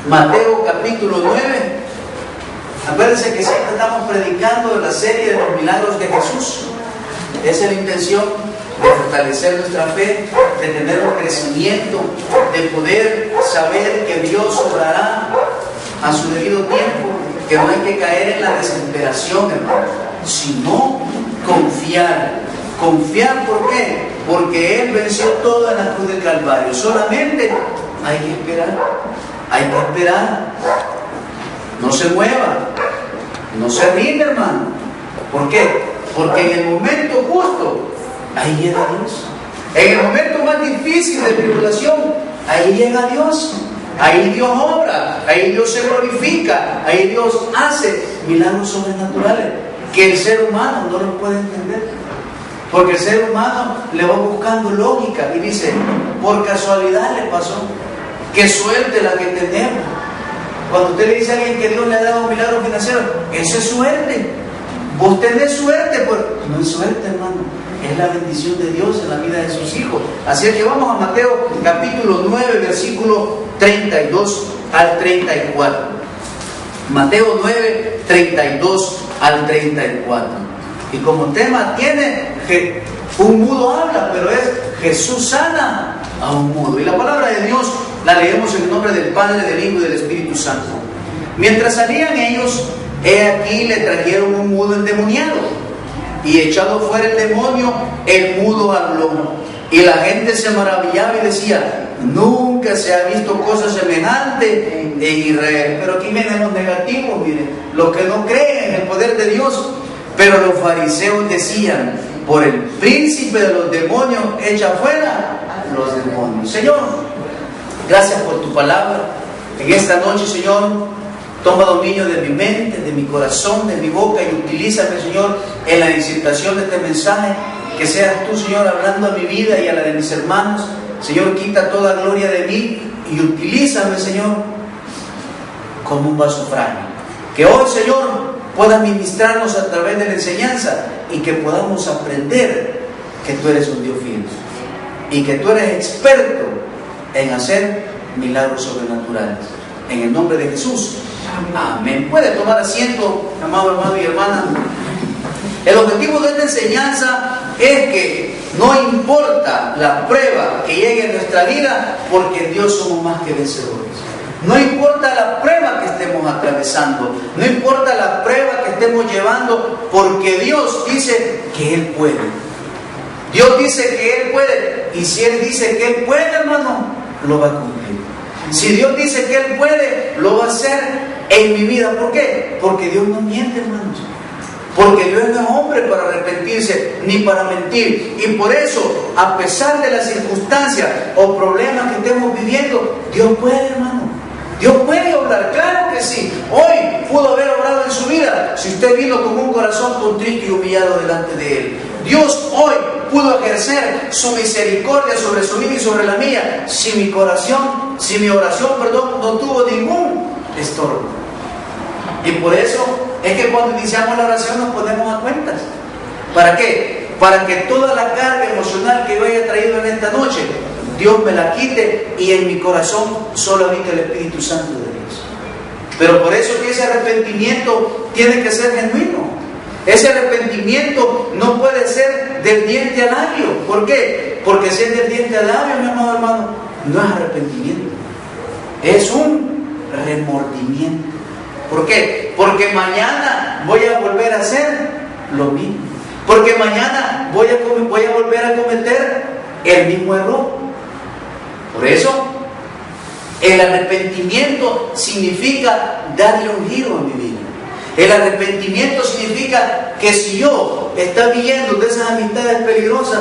Mateo capítulo 9. Acuérdense que siempre estamos predicando de la serie de los milagros de Jesús. Esa es la intención, de fortalecer nuestra fe, de tener un crecimiento, de poder saber que Dios obrará a su debido tiempo, que no hay que caer en la desesperación, hermano, sino confiar. Confiar, ¿por qué? Porque Él venció todo en la cruz del Calvario. Solamente hay que esperar. Hay que esperar. No se mueva. No se rinda, hermano. ¿Por qué? Porque en el momento justo, ahí llega Dios. En el momento más difícil de tribulación, ahí llega Dios. Ahí Dios obra. Ahí Dios se glorifica. Ahí Dios hace milagros sobrenaturales que el ser humano no los puede entender. Porque el ser humano le va buscando lógica y dice, por casualidad le pasó. Qué suerte la que tenemos. Cuando usted le dice a alguien que Dios le ha dado un milagro financiero, eso es suerte. Vos tenés suerte, pues no es suerte, hermano. Es la bendición de Dios en la vida de sus hijos. Así es que vamos a Mateo capítulo 9, versículo 32 al 34. Mateo 9, 32 al 34. Y como tema tiene que un mudo habla, pero es Jesús sana a un mudo. Y la palabra de Dios la leemos en el nombre del Padre, del Hijo y del Espíritu Santo. Mientras salían ellos, he aquí le trajeron un mudo endemoniado. Y echado fuera el demonio, el mudo habló. Y la gente se maravillaba y decía, nunca se ha visto cosa semejante en Israel. Pero aquí vienen los negativos, miren, los que no creen en el poder de Dios. Pero los fariseos decían, por el príncipe de los demonios, echa fuera los demonios. Señor, gracias por tu palabra. En esta noche, Señor, toma dominio de mi mente, de mi corazón, de mi boca y utilízame, Señor, en la disertación de este mensaje. Que seas tú, Señor, hablando a mi vida y a la de mis hermanos. Señor, quita toda gloria de mí y utilízame, Señor, como un vaso frágil. Que hoy, Señor, pueda ministrarnos a través de la enseñanza y que podamos aprender que tú eres un Dios fiel y que tú eres experto en hacer milagros sobrenaturales. En el nombre de Jesús. Amén. Puede tomar asiento, amado hermano y hermana. El objetivo de esta enseñanza es que no importa la prueba que llegue en nuestra vida, porque en Dios somos más que vencedores. No importa la prueba que estemos atravesando, no importa la prueba que estemos llevando, porque Dios dice que Él puede. Dios dice que Él puede, y si Él dice que Él puede, hermano, lo va a cumplir. Si Dios dice que Él puede, lo va a hacer en mi vida. ¿Por qué? Porque Dios no miente, hermanos. Porque Dios no es hombre para arrepentirse ni para mentir. Y por eso, a pesar de las circunstancias o problemas que estemos viviendo, Dios puede, hermano. Dios puede obrar, claro que sí. Hoy pudo haber obrado en su vida si usted vino con un corazón contrito y humillado delante de Él. Dios hoy pudo ejercer su misericordia sobre su vida y sobre la mía si mi oración, no tuvo ningún estorbo. Y por eso es que cuando iniciamos la oración nos ponemos a cuentas. ¿Para qué? Para que toda la carga emocional que yo haya traído en esta noche, Dios me la quite y en mi corazón solo habita el Espíritu Santo de Dios. Pero por eso que ese arrepentimiento tiene que ser genuino. Ese arrepentimiento no puede ser del diente al labio. ¿Por qué? Porque si es del diente al labio, mi amado hermano, no es arrepentimiento. Es un remordimiento. ¿Por qué? Porque mañana voy a volver a hacer lo mismo. Porque mañana voy a volver a cometer el mismo error. Por eso, el arrepentimiento significa darle un giro a mi vida. El arrepentimiento significa que si yo estoy viviendo de esas amistades peligrosas,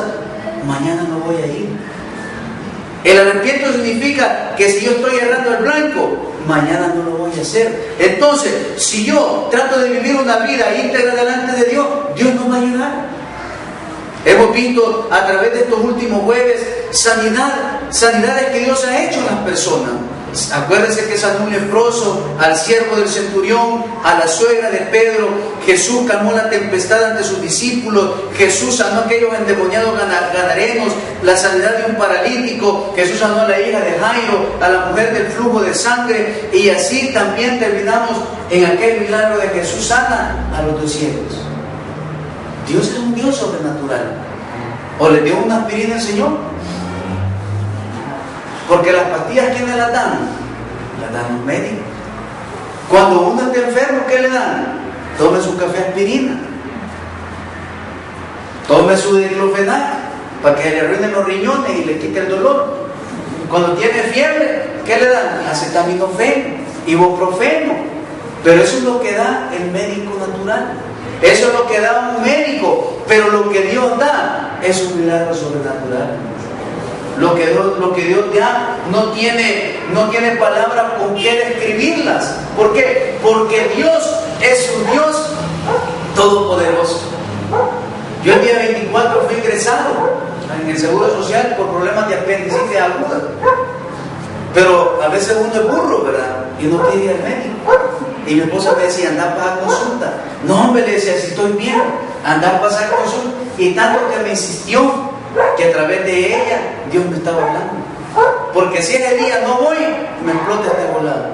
mañana no voy a ir. El arrepentimiento significa que si yo estoy errando el blanco, mañana no lo voy a hacer. Entonces, si yo trato de vivir una vida íntegra delante de Dios, Dios nos va a ayudar. Hemos visto a través de estos últimos jueves sanidades que Dios ha hecho en las personas. Acuérdense que sanó un leproso, al siervo del centurión, a la suegra de Pedro. Jesús calmó la tempestad ante sus discípulos. Jesús sanó a aquellos endemoniados gadarenos, la sanidad de un paralítico. Jesús sanó a la hija de Jairo, a la mujer del flujo de sangre. Y así también terminamos en aquel milagro de Jesús sana a los 2 ciegos. Dios es un Dios sobrenatural. ¿O le dio una aspirina al Señor? Porque las pastillas, ¿quiénes las dan? Las dan los médicos. Cuando uno está enfermo, ¿qué le dan? Tome su café aspirina. Tome su diclofenac para que le arruinen los riñones y le quite el dolor. Cuando tiene fiebre, ¿qué le dan? Acetaminofén, ibuprofeno. Pero eso es lo que da el médico natural. Eso es lo que da un médico. Pero lo que Dios da es un milagro sobrenatural. Lo que Dios da no tiene palabras con qué describirlas. ¿Por qué? Porque Dios es un Dios todopoderoso. Yo el día 24 fui ingresado en el Seguro Social por problemas de apendicitis aguda. Pero a veces uno es burro, ¿verdad? Y no quiere ir al médico. Y mi esposa me decía, anda a pasar consulta. No, hombre, le decía, si estoy bien, anda a pasar consulta. Y tanto que me insistió, que a través de ella Dios me estaba hablando. Porque si ese día no voy, me explota este volado.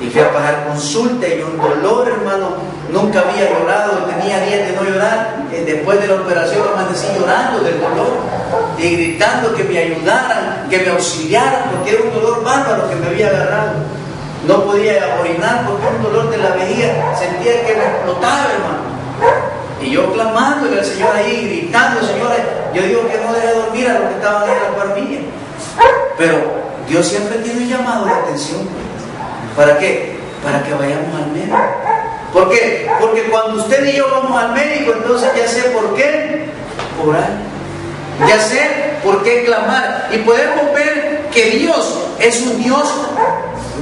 Y fui a pagar consulta y un dolor, hermano. Nunca había llorado, tenía días de no llorar. Después de la operación amanecí llorando del dolor y gritando que me ayudaran, que me auxiliaran, porque era un dolor bárbaro que me había agarrado. No podía orinar porque un dolor de la vejiga, sentía que me explotaba, hermano. Y yo clamándole al Señor ahí, gritando, Señor, yo digo que no deje dormir a los que estaban ahí en la par mía. Pero Dios siempre tiene un llamado de atención. ¿Para qué? Para que vayamos al médico. ¿Por qué? Porque cuando usted y yo vamos al médico, entonces ya sé por qué orar. Ya sé por qué clamar. Y podemos ver que Dios es un Dios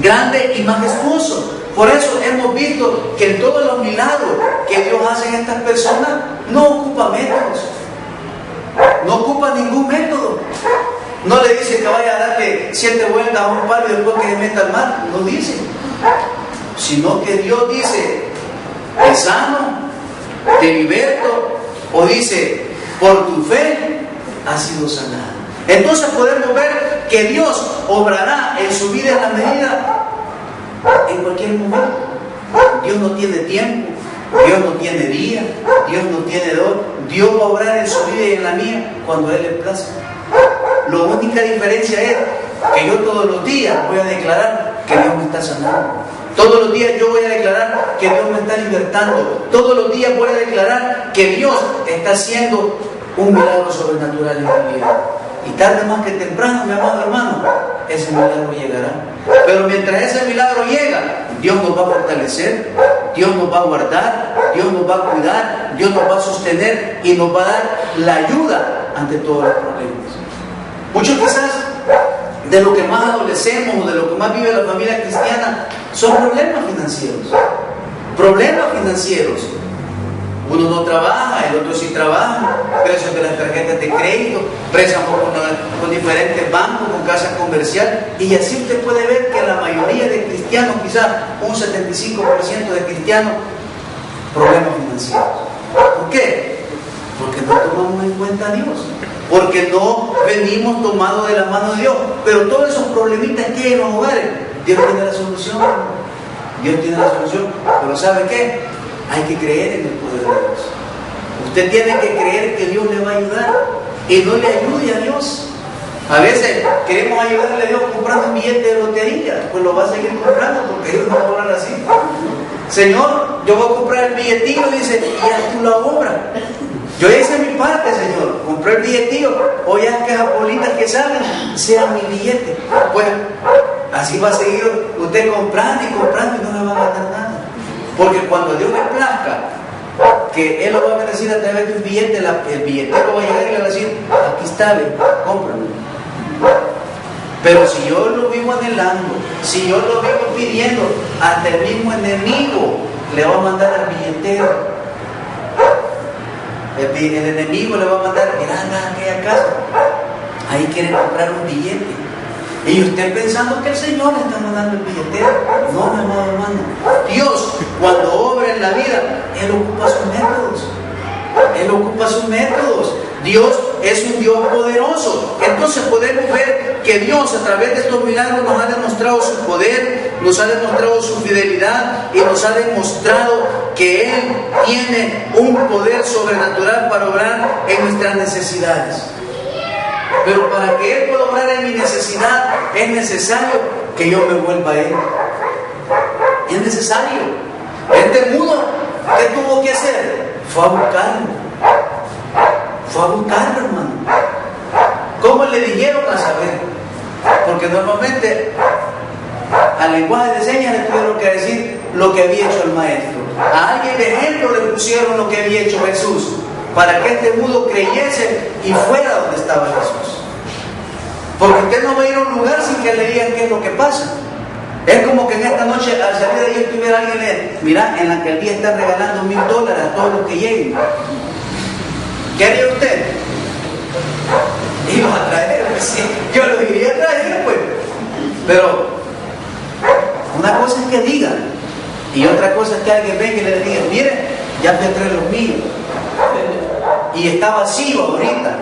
grande y majestuoso. Por eso hemos visto que en todos los milagros que Dios hace en estas personas no ocupa métodos. No ocupa ningún método. No le dice que vaya a darle 7 vueltas a un palo y después que se meta al mar. No dice. Sino que Dios dice, te sano, te liberto. O dice, por tu fe has sido sanado. Entonces podemos ver que Dios obrará en su vida en la medida en cualquier momento. Dios no tiene tiempo, Dios no tiene día, Dios no tiene don. Dios va a obrar en su vida y en la mía cuando a Él le plazca. La única diferencia es que yo todos los días voy a declarar que Dios me está sanando. Todos los días yo voy a declarar que Dios me está libertando. Todos los días voy a declarar que Dios está haciendo un milagro sobrenatural en mi vida. Y tarde más que temprano, mi amado hermano, ese milagro llegará. Pero mientras ese milagro llega, Dios nos va a fortalecer, Dios nos va a guardar, Dios nos va a cuidar, Dios nos va a sostener y nos va a dar la ayuda ante todos los problemas. Muchos quizás de lo que más adolecemos o de lo que más vive la familia cristiana son problemas financieros. Problemas financieros. Uno no trabaja, el otro sí trabaja, precios de las tarjetas de crédito, préstamos con diferentes bancos, con casas comerciales, y así usted puede ver que la mayoría de cristianos, quizás un 75% de cristianos, problemas financieros. ¿Por qué? Porque no tomamos en cuenta a Dios, porque no venimos tomados de la mano de Dios. Pero todos esos problemitas que hay en los hogares, Dios tiene la solución. Dios tiene la solución, pero ¿sabe qué? Hay que creer en el poder de Dios. Usted tiene que creer que Dios le va a ayudar y no le ayude a Dios. A veces queremos ayudarle a Dios comprando un billete de lotería, pues lo va a seguir comprando porque Dios no va a obrar así. Señor, yo voy a comprar el billetillo, dice, y haz tú la obra. Yo hice mi parte, Señor, compré el billetillo, hoy haz que esas bolitas que salgan sean mi billete. Pues así va a seguir usted comprando y comprando y no le va a ganar nada. Porque cuando a Dios le plazca que Él lo va a bendecir a través de un billete, el billetero va a llegar y le va a decir, aquí está, ve, cómprame. Pero si yo lo vivo anhelando, si yo lo vivo pidiendo, hasta el mismo enemigo le va a mandar al billetero. El enemigo le va a mandar, mira, anda a aquella casa, ahí quieren comprar un billete. Y usted pensando que el Señor le está mandando el billetero. No, mi amado hermano. Dios, cuando obra en la vida, Él ocupa sus métodos. Él ocupa sus métodos. Dios es un Dios poderoso. Entonces podemos ver que Dios a través de estos milagros nos ha demostrado su poder, nos ha demostrado su fidelidad y nos ha demostrado que Él tiene un poder sobrenatural para obrar en nuestras necesidades. Pero para que Él pueda obrar en mi necesidad es necesario que yo me vuelva a Él. Es necesario. Este mudo, ¿qué tuvo que hacer? Fue a buscarlo. Fue a buscarlo, hermano. ¿Cómo le dijeron a saber? Porque normalmente al lenguaje de señas le tuvieron que decir lo que había hecho el maestro. A alguien de ejemplo le pusieron lo que había hecho Jesús, para que este mudo creyese y fuera donde estaba Jesús. Porque usted no va a ir a un lugar sin que le digan qué es lo que pasa. Es como que en esta noche al salir de ahí estuviera alguien le mira, en la alcaldía están regalando $1000 a todos los que lleguen. ¿Qué haría usted? Iba a traer, sí, yo lo iría a traer, pues. Pero una cosa es que diga, y otra cosa es que alguien venga y le diga, mire, ya te trae los míos. Y está vacío ahorita.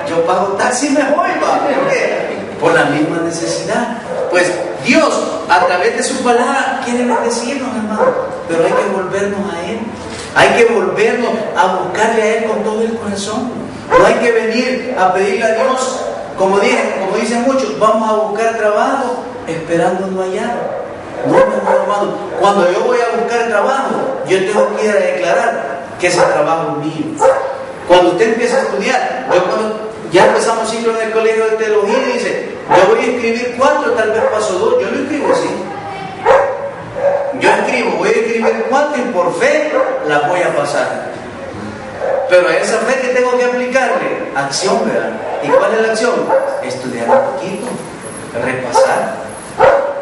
Yo pago taxi y me voy, ¿va? ¿Por qué? Por la misma necesidad. Pues Dios, a través de su palabra, quiere bendecirnos, hermano. Pero hay que volvernos a Él. Hay que volvernos a buscarle a Él con todo el corazón. No hay que venir a pedirle a Dios, como dicen muchos, vamos a buscar trabajo esperando no hallar. No, hermano, cuando yo voy a buscar trabajo, yo tengo que ir a declarar que ese trabajo es mío. Cuando usted empieza a estudiar, cuando ya empezamos ciclo en el colegio de teología y dice, yo voy a escribir 4, tal vez paso 2, yo lo escribo así. Yo voy a escribir 4 y por fe la voy a pasar. Pero a esa fe que tengo que aplicarle, acción, ¿verdad? ¿Y cuál es la acción? Estudiar un poquito, repasar.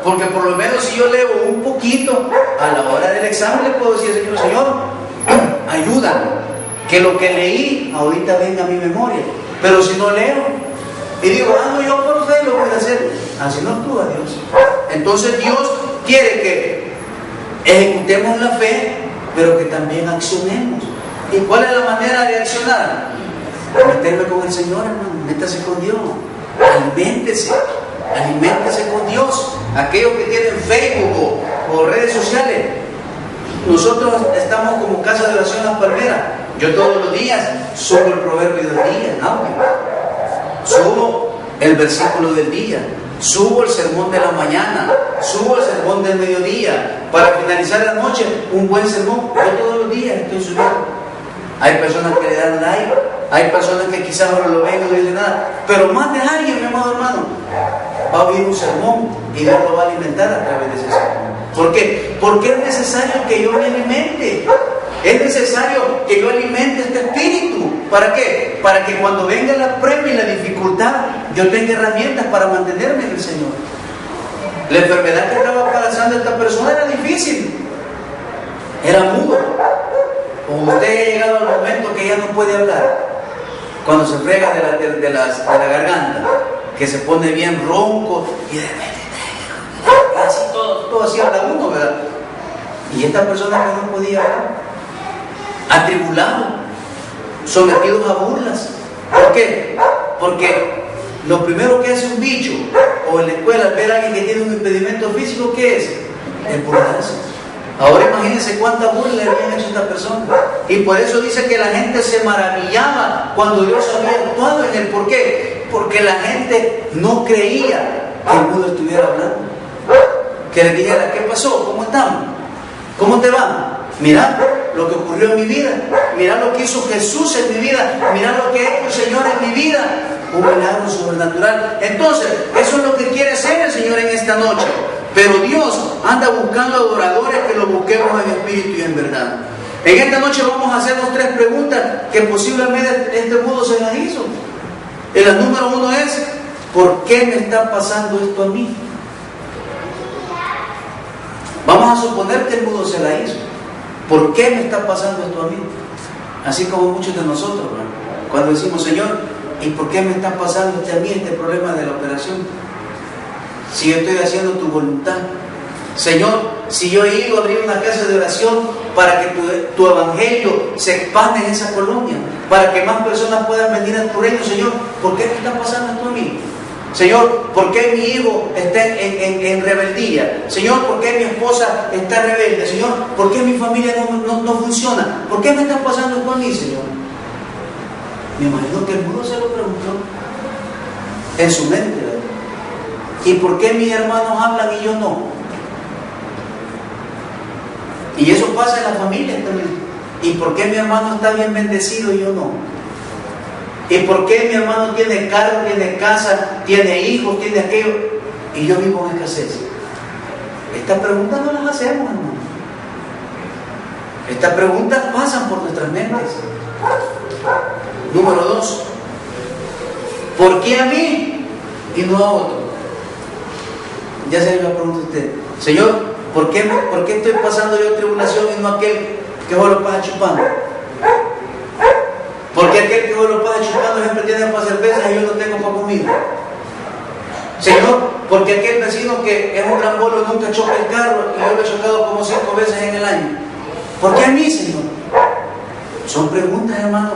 Porque por lo menos si yo leo un poquito, a la hora del examen le puedo decir, Señor, ayúdame, que lo que leí ahorita venga a mi memoria. Pero si no leo, y digo, no, yo por fe lo voy a hacer, así no actúa Dios. Entonces Dios quiere que ejecutemos la fe, pero que también accionemos. ¿Y cuál es la manera de accionar? Meterme con el Señor, hermano, métase con Dios, aliméntese con Dios. Aquellos que tienen Facebook o redes sociales, nosotros estamos como Casa de Oración Las Palmeras. Yo todos los días subo el proverbio del día, subo el versículo del día, subo el sermón de la mañana, subo el sermón del mediodía, para finalizar la noche un buen sermón. Yo todos los días estoy subiendo. Hay personas que le dan like, hay personas que quizás ahora lo ven y no dicen nada, pero más de alguien, mi amado hermano, va a oír un sermón y Dios lo va a alimentar a través de ese sermón. ¿Por qué? Porque es necesario que yo me alimente. Es necesario que yo alimente este espíritu. ¿Para qué? Para que cuando venga la prueba y la dificultad, yo tenga herramientas para mantenerme en el Señor. La enfermedad que estaba pasando esta persona era difícil. Era mudo. O usted ha llegado al momento que ya no puede hablar. Cuando se frega de la garganta, que se pone bien ronco y de repente así todo así habla uno, ¿verdad? Y esta persona que no podía hablar, atribulado, sometidos a burlas. ¿Por qué? Porque lo primero que hace un bicho o en la escuela al ver a alguien que tiene un impedimento físico, ¿qué es? Es burlarse. Ahora imagínense cuánta burla le habían hecho a esta persona. Y por eso dice que la gente se maravillaba cuando Dios había actuado en él. ¿Por qué? Porque la gente no creía que el mudo estuviera hablando. Que le dijera, ¿qué pasó? ¿Cómo estamos? ¿Cómo te va? Mirá lo que ocurrió en mi vida. Mirá lo que hizo Jesús en mi vida. Mirá lo que ha hecho el Señor en mi vida. Un milagro sobrenatural. Entonces, eso es lo que quiere hacer el Señor en esta noche. Pero Dios anda buscando adoradores que lo busquemos en espíritu y en verdad. En esta noche vamos a hacernos 3 preguntas que posiblemente este mundo se las hizo. El número 1 es, ¿por qué me está pasando esto a mí? Vamos a suponer que el mudo se la hizo. ¿Por qué me está pasando esto a mí? Así como muchos de nosotros, ¿no? Cuando decimos, Señor, ¿y por qué me está pasando a mí este problema de la operación? Si yo estoy haciendo tu voluntad. Señor, si yo he ido a abrir una casa de oración para que tu evangelio se expanda en esa colonia, para que más personas puedan venir a tu reino, Señor, ¿por qué me está pasando esto a mí? Señor, ¿por qué mi hijo está en rebeldía? Señor, ¿por qué mi esposa está rebelde? Señor, ¿por qué mi familia no funciona? ¿Por qué me está pasando esto a mí, Señor? Me imagino que el mundo se lo preguntó en su mente, ¿verdad? ¿Y por qué mis hermanos hablan y yo no? Y eso pasa en la familia también. ¿Y por qué mi hermano está bien bendecido y yo no? ¿Y por qué mi hermano tiene carro, tiene casa, tiene hijos, tiene aquello, y yo vivo en escasez? Estas preguntas no las hacemos, hermano. Estas preguntas pasan por nuestras mentes. Número 2. ¿Por qué a mí y no a otro? Ya se le pregunta a usted, Señor, ¿por qué estoy pasando yo tribulación y no aquel que vos lo pasa chupando? Porque aquel que vos lo pasa chupando siempre tiene para cerveza y yo no tengo para comida. Señor, porque aquel vecino que es un gran bolo nunca choca el carro y yo lo he chocado como 5 veces en el año. ¿Por qué a mí, Señor? Son preguntas, hermano,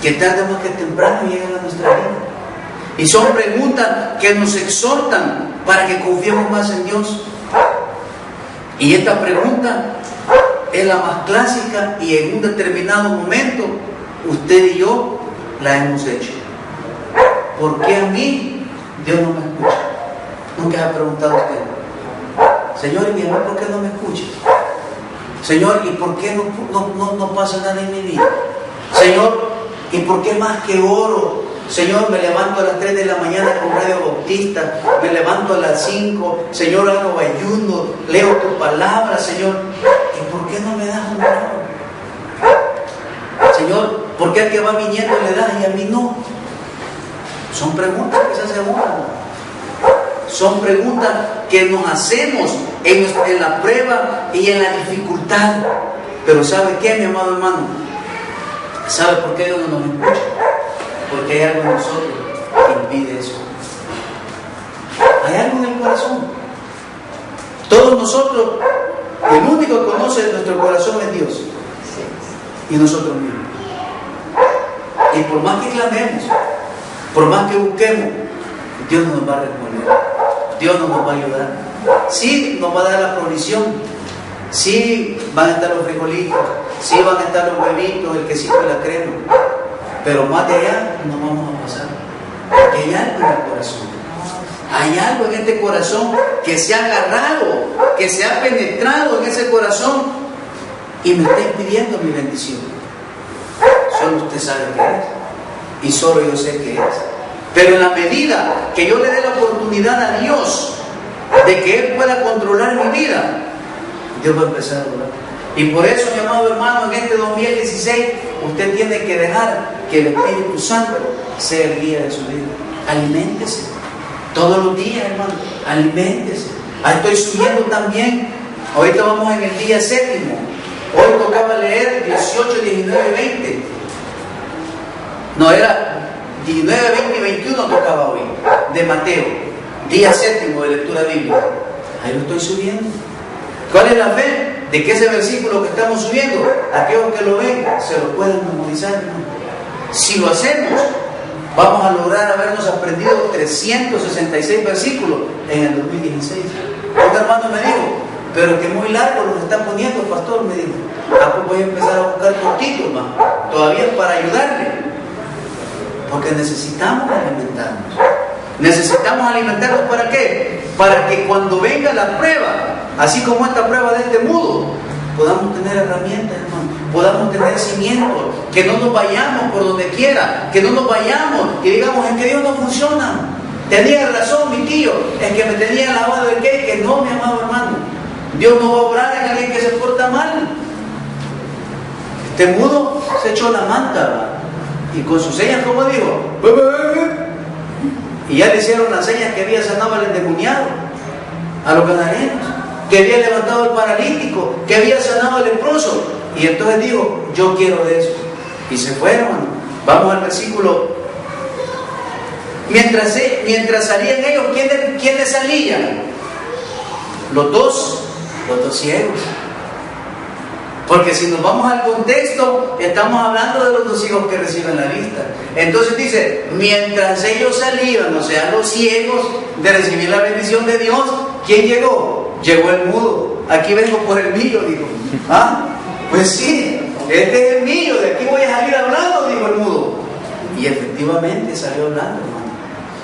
que tarde más que temprano llegan a nuestra vida. Y son preguntas que nos exhortan para que confiemos más en Dios. Y esta pregunta es la más clásica y en un determinado momento usted y yo la hemos hecho. ¿Por qué a mí Dios no me escucha? Nunca se ha preguntado usted, Señor, ¿y mi amor por qué no me escucha? Señor, ¿y por qué no pasa nada en mi vida? Señor, ¿y por qué más que oro? Señor, me levanto a las 3 de la mañana con Radio Bautista, me levanto a las 5, Señor, hago ayuno, leo tu palabra, Señor. ¿Y por qué no me das un trabajo? Señor, ¿por qué al que va viniendo le das y a mí no? Son preguntas que se hacen uno. Son preguntas que nos hacemos en la prueba y en la dificultad. Pero ¿sabe qué, mi amado hermano? ¿Sabe por qué Dios no nos escucha? Porque hay algo en nosotros que impide eso. Hay algo en el corazón. Todos nosotros, el único que conoce nuestro corazón es Dios y nosotros mismos. Y por más que clamemos, por más que busquemos, Dios no nos va a responder. Dios no nos va a ayudar. Sí nos va a dar la provisión. Sí van a estar los frijolitos, sí van a estar los huevitos, el quesito y la crema. Pero más de allá no vamos a pasar. Porque hay algo en el corazón. Hay algo en este corazón que se ha agarrado, que se ha penetrado en ese corazón y me está impidiendo mi bendición. Solo usted sabe qué es. Y solo yo sé qué es. Pero en la medida que yo le dé la oportunidad a Dios de que Él pueda controlar mi vida, Dios va a empezar a orar. Y por eso, mi amado hermano, en este 2016, usted tiene que dejar que el Espíritu Santo sea el guía de su vida. Aliméntese. Todos los días, hermano, aliméntese. Estoy subiendo también. Ahorita vamos en el día 7. Hoy tocaba leer 18, 19 y 20. No, era 19, 20 y 21 tocaba hoy, de Mateo. Día 7 de lectura bíblica. Ahí lo estoy subiendo. ¿Cuál es la fe? De que ese versículo que estamos subiendo, aquellos que lo ven, se lo pueden memorizar, ¿no? Si lo hacemos, vamos a lograr habernos aprendido 366 versículos en el 2016. Un hermano me dijo, pero que muy largo los está poniendo, pastor, me dijo. Pues voy a empezar a buscar cortitos más, todavía para ayudarle. Porque necesitamos alimentarnos. Necesitamos alimentarnos ¿para qué? Para que cuando venga la prueba, así como esta prueba de este mudo, podamos tener herramientas, hermano, podamos tener cimientos, que no nos vayamos por donde quiera, que no nos vayamos y digamos, es que Dios no funciona. Tenía razón mi tío, es que me tenía lavado el que no, mi amado hermano. Dios no va a obrar en alguien que se porta mal. Este mudo se echó la manta, ¿verdad? Y con sus señas, como dijo, y ya le hicieron las señas que había sanado al endemoniado, a los ganarenos, que había levantado al paralítico, que había sanado al leproso. Y entonces dijo, yo quiero de eso. Y se fue, hermano. Vamos al versículo mientras salían ellos, ¿quiénes salían? Los dos ciegos. Porque si nos vamos al contexto, estamos hablando de los 2 hijos que reciben la vista. Entonces dice, mientras ellos salían, o sea, los ciegos, de recibir la bendición de Dios, ¿quién llegó? Llegó el mudo. Aquí vengo por el mío, dijo. ¿Ah? Pues sí, este es el mío, de aquí voy a salir hablando, dijo el mudo. Y efectivamente salió hablando, hermano.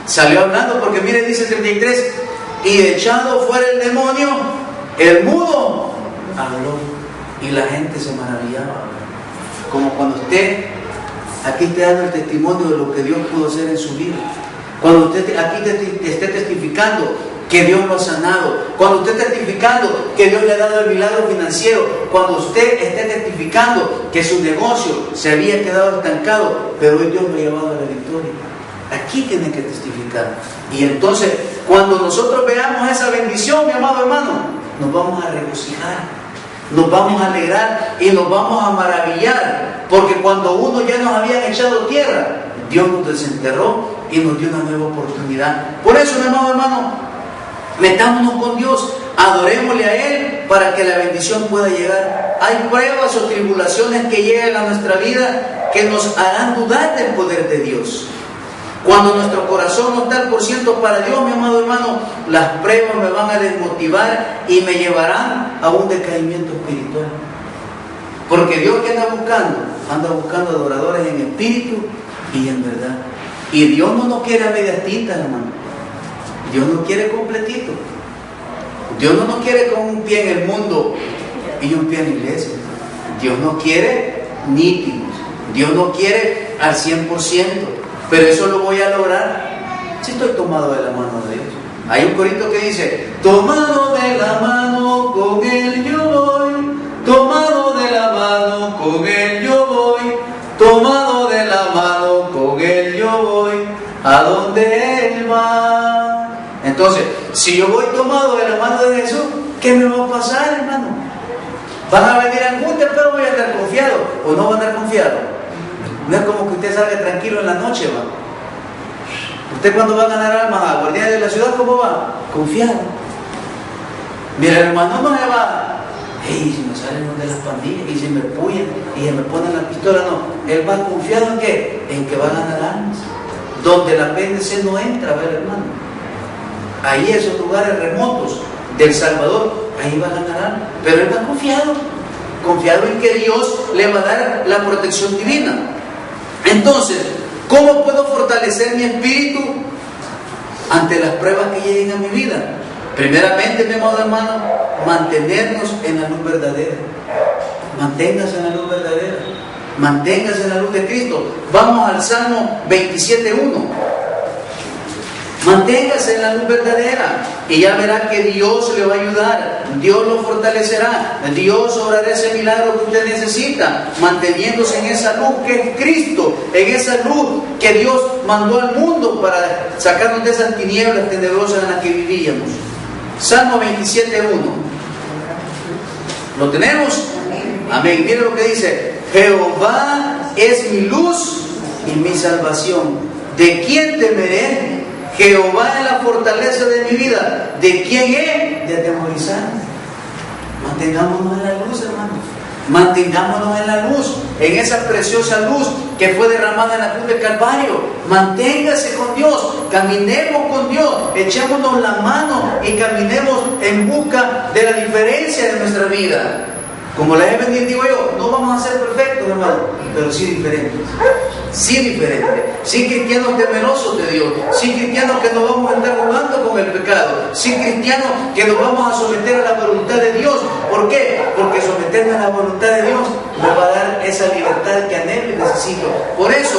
Salió hablando porque mire, dice 33, y echado fuera el demonio, el mudo habló. Y la gente se maravillaba. Como cuando usted aquí está dando el testimonio de lo que Dios pudo hacer en su vida. Cuando usted aquí esté testificando que Dios lo ha sanado. Cuando usted esté testificando que Dios le ha dado el milagro financiero. Cuando usted esté testificando que su negocio se había quedado estancado, pero hoy Dios lo ha llevado a la victoria. Aquí tiene que testificar. Y entonces, cuando nosotros veamos esa bendición, mi amado hermano, nos vamos a regocijar. Nos vamos a alegrar y nos vamos a maravillar, porque cuando uno ya nos habían echado tierra, Dios nos desenterró y nos dio una nueva oportunidad. Por eso, mi amado hermano, metámonos con Dios, adorémosle a Él para que la bendición pueda llegar. Hay pruebas o tribulaciones que llegan a nuestra vida que nos harán dudar del poder de Dios. Cuando nuestro corazón no está al % para Dios, mi amado hermano, las pruebas me van a desmotivar y me llevarán a un decaimiento espiritual. Porque Dios, que anda buscando adoradores en espíritu y en verdad. Y Dios no nos quiere a medias tintas, hermano. Dios nos quiere completito. Dios no nos quiere con un pie en el mundo y un pie en la iglesia. Dios nos quiere nítidos. Dios nos quiere al 100%. Pero eso lo voy a lograr si estoy tomado de la mano de Dios. Hay un corito que dice, tomado de la mano con Él yo voy, tomado de la mano con Él yo voy, tomado de la mano con Él yo voy, a donde Él va. Entonces, si yo voy tomado de la mano de Jesús, ¿qué me va a pasar, hermano? Van a venir angustias, pero voy a estar confiado, o no voy a estar confiado. No es como que usted salga tranquilo en la noche, va. Usted cuando va a ganar almas a guardia de la ciudad, ¿cómo va? Confiado. Mira, hermano, no me va. Hey, si me salen de las pandillas y si me pullan y se me ponen la pistola, no. Él va confiado en qué? En que va a ganar almas. Donde la PNC no entra, ¿ver, hermano? Ahí, esos lugares remotos del Salvador, ahí va a ganar almas. Pero él va confiado en que Dios le va a dar la protección divina. Entonces, ¿cómo puedo fortalecer mi espíritu ante las pruebas que lleguen a mi vida? Primeramente, mi amado hermano, mantenernos en la luz verdadera. Manténgase en la luz verdadera. Manténgase en la luz de Cristo. Vamos al Salmo 27:1. Manténgase en la luz verdadera y ya verá que Dios le va a ayudar, Dios lo fortalecerá, Dios obrará ese milagro que usted necesita, manteniéndose en esa luz que es Cristo, en esa luz que Dios mandó al mundo para sacarnos de esas tinieblas tenebrosas en las que vivíamos. Salmo 27:1. ¿Lo tenemos? Amén. Mire lo que dice: Jehová es mi luz y mi salvación. ¿De quién temeré? Jehová es la fortaleza de mi vida. ¿De quién he de atemorizar? Mantengámonos en la luz, hermanos. Mantengámonos en la luz, en esa preciosa luz que fue derramada en la cruz del Calvario. Manténgase con Dios, caminemos con Dios, echémonos la mano y caminemos en busca de la diferencia de nuestra vida. Como la he venido, digo yo, no vamos a ser perfectos, hermano, pero sí diferentes. Sí diferentes. Sí cristianos temerosos de Dios. Sí cristianos que no vamos a estar jugando con el pecado. Sí cristianos que nos vamos a someter a la voluntad de Dios. ¿Por qué? Porque someternos a la voluntad de Dios me va a dar esa libertad que anhelo y necesito. Por eso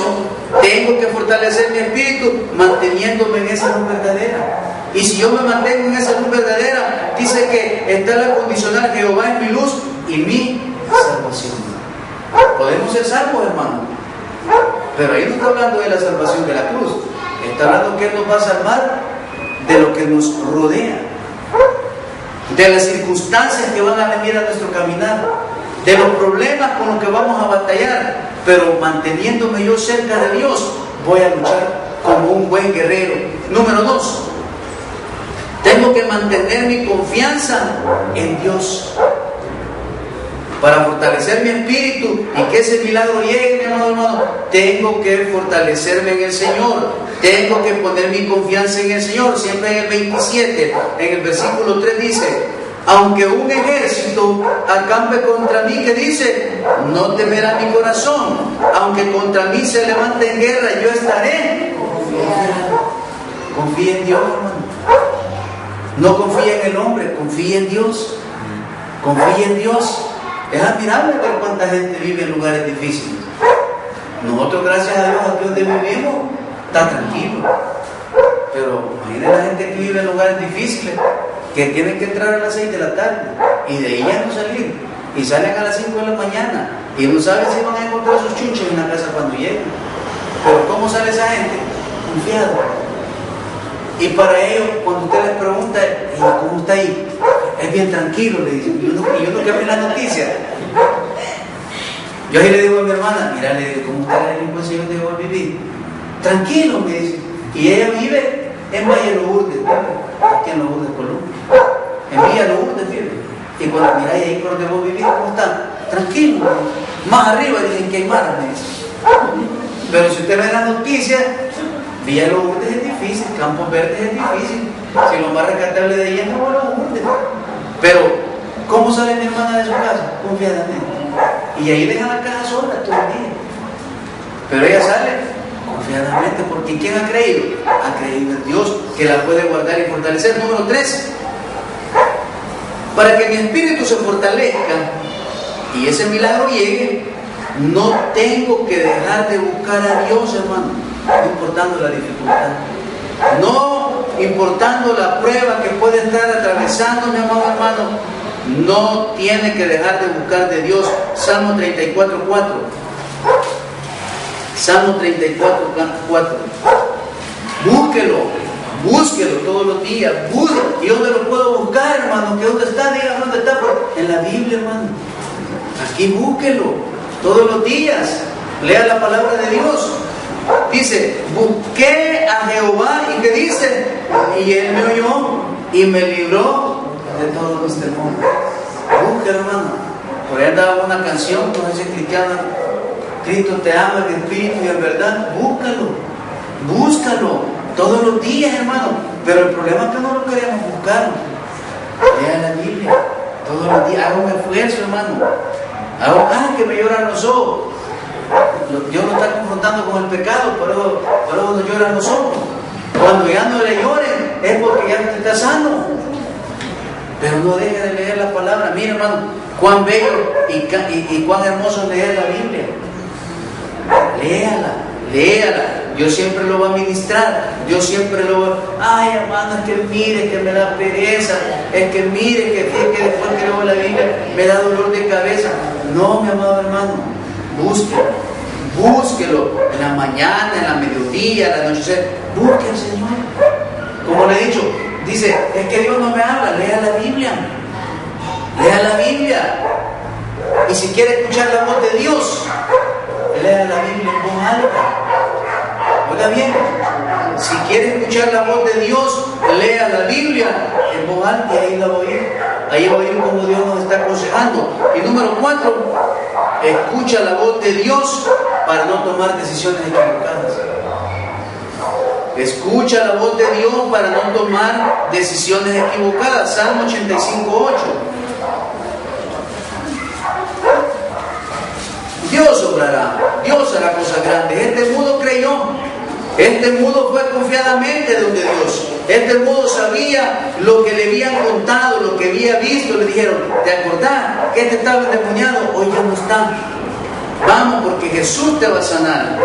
tengo que fortalecer mi espíritu manteniéndome en esa luz verdadera. Y si yo me mantengo en esa luz verdadera, dice que está la condicional: Jehová es mi luz y mi salvación. Podemos ser salvos, hermano, pero ahí no está hablando de la salvación de la cruz. Está hablando que Él nos va a salvar de lo que nos rodea, de las circunstancias que van a venir a nuestro caminar, de los problemas con los que vamos a batallar. Pero manteniéndome yo cerca de Dios, voy a luchar como un buen guerrero. Número 2, tengo que mantener mi confianza en Dios. Para fortalecer mi espíritu y que ese milagro llegue, mi amado hermano, tengo que fortalecerme en el Señor. Tengo que poner mi confianza en el Señor. Siempre en el 27, en el versículo 3 dice: aunque un ejército acampe contra mí, que dice, no temerá mi corazón. Aunque contra mí se levante en guerra, yo estaré confiado. Confía en Dios, hermano. No confía en el hombre, confía en Dios. Confía en Dios. Es admirable ver cuánta gente vive en lugares difíciles. Nosotros, gracias a Dios, aquí donde vivimos, está tranquilo. Pero imagínate la gente que vive en lugares difíciles, que tienen que entrar a las 6 de la tarde y de ahí ya no salir. Y salen a las 5 de la mañana y no saben si van a encontrar sus chunches en la casa cuando lleguen. Pero ¿cómo sale esa gente? Confiado. Y para ellos, cuando usted les pregunta, ¿cómo está ahí? Es bien tranquilo, le dicen. Y uno que ve la noticia. Yo ahí le digo a mi hermana, mira, le digo, ¿cómo está la delincuencia donde yo voy a vivir? Tranquilo, me dice. Y ella vive en Valle Lourdes, aquí en Lourdes, Colombia. En Villa Lourdes, vive. Y cuando mira, ahí por donde vos vivís, ¿cómo está? Tranquilo. Más arriba dicen que hay maras, me dice. Pero si usted ve la noticia, Villa Lourdes es difícil, Campos Verdes es difícil. Si lo más rescatable de ahí es Nuevo Lourdes. Pero, ¿cómo sale mi hermana de su casa? Confiadamente. Y ahí deja la casa sola todo el día. Pero ella sale confiadamente, porque ¿quién ha creído? Ha creído en Dios, que la puede guardar y fortalecer. Número 3, para que mi espíritu se fortalezca y ese milagro llegue, no tengo que dejar de buscar a Dios, hermano, no importando la dificultad, no importando la prueba que puede estar atravesando, mi amado hermano. No tiene que dejar de buscar de Dios. Salmo 34:4. Salmo 34:4. Búsquelo todos los días. ¿Y dónde lo puedo buscar, hermano? ¿Que dónde está? Diga dónde está. En la Biblia, hermano. Aquí búsquelo todos los días. Lea la palabra de Dios. Dice, busqué a Jehová, y ¿qué dice? Y él me oyó y me libró de todos los temores. Búsquelo, hermano. Por ahí andaba una canción, no sé si es cristiana: Cristo te ama en espíritu y en verdad. Búscalo todos los días, hermano. Pero el problema es que no lo queremos buscar. Lea la Biblia todos los días. Haga un esfuerzo, hermano. Que me lloran los ojos. Dios no está confrontando con el pecado, pero no lloran los ojos. Cuando ya no le lloren, es porque ya usted está sano. Pero no deje de leer la palabra. Mire, hermano, cuán bello y cuán hermoso es leer la Biblia. Léala. Yo siempre lo voy a ministrar. Yo siempre lo voy a... Ay, hermano, es que mire que me da pereza. Es que mire que después que leo la Biblia me da dolor de cabeza. No, mi amado hermano, búsquelo en la mañana, en la mediodía, en la noche. Busque al Señor. Como le he dicho, dice, es que Dios no me habla. Lea la Biblia. Y si quiere escuchar la voz de Dios, lea la Biblia en voz alta. Oiga bien, si quiere escuchar la voz de Dios, lea la Biblia en voz alta, y ahí la va a oír. Ahí va a oír cómo Dios nos está aconsejando. Y número 4, escucha la voz de Dios para no tomar decisiones equivocadas. Escucha la voz de Dios para no tomar decisiones equivocadas. Salmo 85:8. Dios obrará, Dios hará cosas grandes. Este mudo creyó, este mudo fue confiadamente donde Dios. Este mudo sabía lo que le habían contado, lo que había visto. Le dijeron, ¿te acordás que este estaba endemoniado? Hoy ya no está. Vamos, porque Jesús te va a sanar.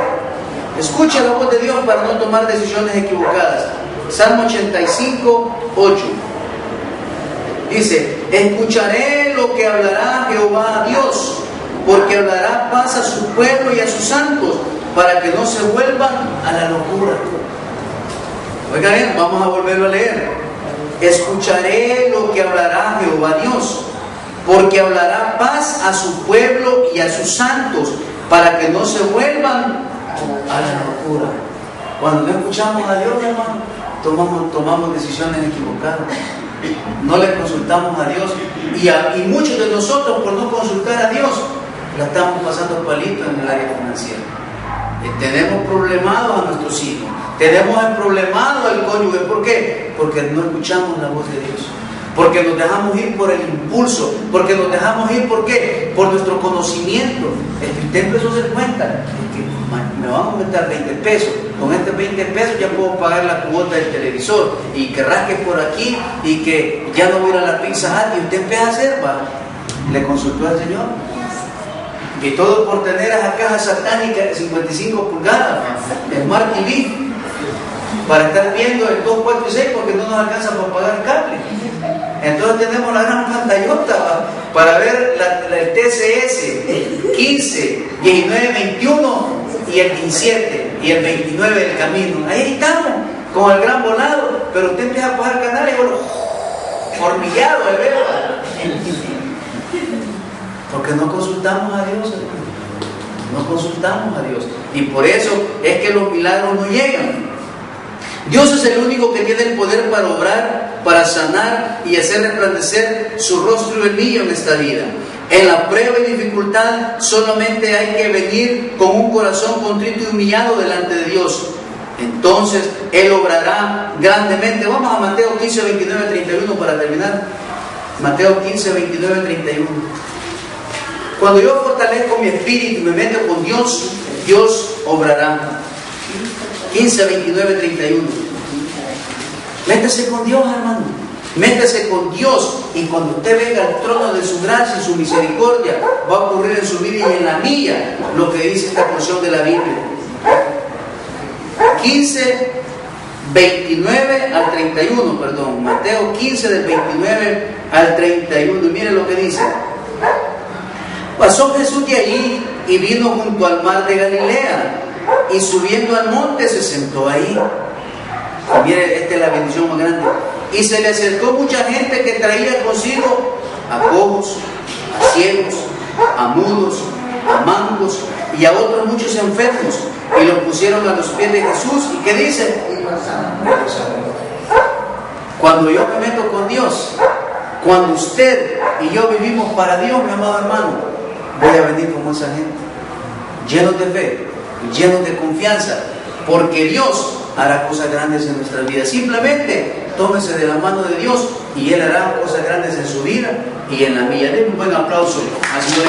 Escucha la voz de Dios para no tomar decisiones equivocadas. Salmo 85:8. Dice, escucharé lo que hablará Jehová a Dios, porque hablará paz a su pueblo y a sus santos, para que no se vuelvan a la locura. Oigan bien, vamos a volverlo a leer. Escucharé lo que hablará Jehová Dios, porque hablará paz a su pueblo y a sus santos, para que no se vuelvan a la locura. Cuando no escuchamos a Dios, hermano, tomamos decisiones equivocadas. No le consultamos a Dios. Y muchos de nosotros, por no consultar a Dios, la estamos pasando palito en el área financiera. Tenemos problemados a nuestros hijos. Tenemos problemado al cónyuge. ¿Por qué? Porque no escuchamos la voz de Dios. Porque nos dejamos ir por el impulso. Porque nos dejamos ir, ¿por qué? Por nuestro conocimiento. Usted empezó a hacer cuenta que me van a aumentar 20 pesos. Con estos 20 pesos ya puedo pagar la cuota del televisor. Y que rasque por aquí. Y que ya no voy a ir a la Pizza Hut. Y usted empieza a hacer, ¿va? Le consultó al Señor. Y todo por tener esa caja satánica de 55 pulgadas, Smart TV, para estar viendo el 2, 4 y 6 porque no nos alcanza para pagar cable. Entonces tenemos la gran pantallota para ver el TCS 15, 19, 21 y el 17 y el 29 del camino. Ahí estamos, con el gran volado, pero usted empieza a pagar canales hormigueado, ¿verdad? Porque no consultamos a Dios, no consultamos a Dios. Y por eso es que los milagros no llegan. Dios es el único que tiene el poder para obrar, para sanar y hacer resplandecer su rostro benigno en esta vida. En la prueba y dificultad solamente hay que venir con un corazón contrito y humillado delante de Dios. Entonces Él obrará grandemente. Vamos a Mateo 15, 29, 31 para terminar. Mateo 15, 29, 31. Cuando yo fortalezco mi espíritu y me meto con Dios, Dios obrará. 15, 29, 31. Métese con Dios, hermano. Métese con Dios. Y cuando usted venga al trono de su gracia y su misericordia, va a ocurrir en su vida y en la mía lo que dice esta porción de la Biblia. 15, 29 al 31, perdón. Mateo 15, del 29 al 31. Y mire lo que dice. Pasó Jesús de allí y vino junto al mar de Galilea, y subiendo al monte se sentó ahí. Y mire, esta es la bendición más grande. Y se le acercó mucha gente que traía consigo a cojos, a ciegos, a mudos, a mancos y a otros muchos enfermos, y los pusieron a los pies de Jesús. ¿Y qué dice? Cuando yo me meto con Dios, cuando usted y yo vivimos para Dios, mi amado hermano, voy a venir como esa gente, llenos de fe, llenos de confianza, porque Dios hará cosas grandes en nuestra vida. Simplemente tómese de la mano de Dios y Él hará cosas grandes en su vida y en la mía. Denle un buen aplauso al Señor.